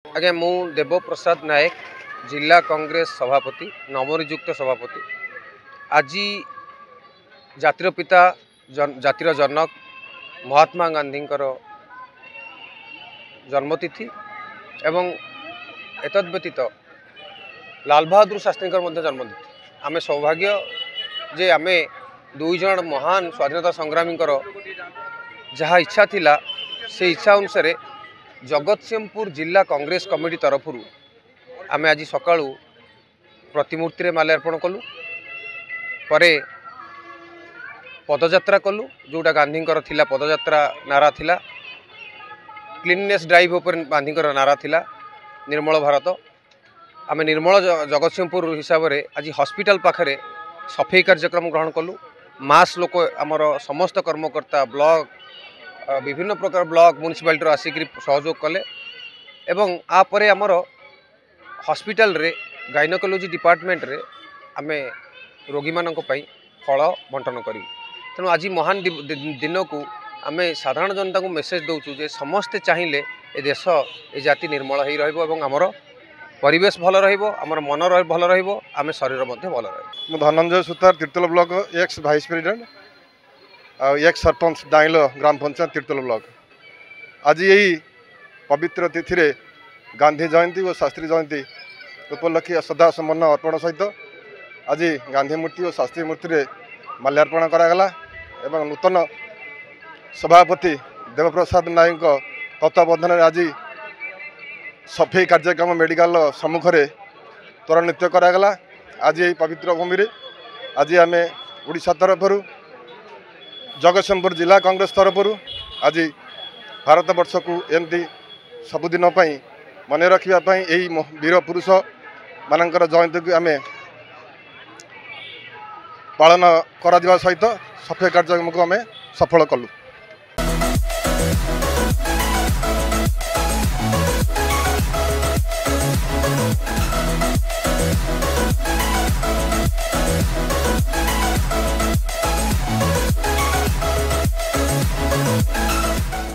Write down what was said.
आज्ञा मु देवप्रसाद नायक जिला कांग्रेस सभापति नवनियुक्त सभापति आज जातिर पिता जातिर जनक महात्मा गांधी जन्मतिथि एवं एतद व्यतीत लाल बहादुर शास्त्री जन्मतिथि आमे सौभाग्य जे आमे दुई जन महान स्वाधीनता संग्रामी जहाँ इच्छा थिला से इच्छा अनुसार जगतसिंहपुर जिला कांग्रेस कमिटी तरफ आम आज सका प्रतिमूर्ति रे माल्यार्पण कलु परे पदयात्रा कलु जोटा गांधी थिला पदयात्रा नारा थिला क्लीननेस ड्राइव उपर गांधी नारा थिला निर्मल भारत आम निर्मल जगतसिंहपुर हिसाब से आज हॉस्पिटल पाखरे सफाई कार्यक्रम ग्रहण कलु मास लोक आमर समस्त कर्मकर्ता ब्लॉक विभिन्न प्रकार ब्लॉक म्युनिसिपालिटी आसिक सहयोग कले एवं आपरे आमर हॉस्पिटल रे गाइनकोलॉजी डिपार्टमेंट रे आमे रोगी मानक पई फल बंटन करी तेणु आज महान दिन को आमे साधारण जनता को मेसेज दौचु जे समस्ते चाहिए ए देश ए जाति निर्मल हो रहिबो एवं आमर परिवेश भल रहिबो आमर मन भल रहिबो आमे शरीर मध्य भल रहिबो। मु Dhananjay Sutar Tirtol block ex vice president ex sarpanch डाइलो ग्राम पंचायत तीर्तल ब्लॉक आज यही पवित्र तिथि रे गांधी जयंती और शास्त्री जयंती उपलक्षे श्रद्धा सम्मान अर्पण सहित आज गांधी मूर्ति और शास्त्री मूर्ति रे माल्यार्पण करागला एवं नूतन सभापति देवप्रसाद नायक तत्वावधान आज सफाई कार्यक्रम मेडिकल सम्मुख में त्वरान्वित करागला। आज यही पवित्र भूमि रे आज आम ओडिशा तरफ जगतसिंहपुर जिला कांग्रेस तरफ आज भारत वर्ष को एमती सबुदिन मन रखापी यही वीर पुरुष मानकर जयंती को आम पालन करा सहित सफाई कार्यक्रम को आम सफल कलु।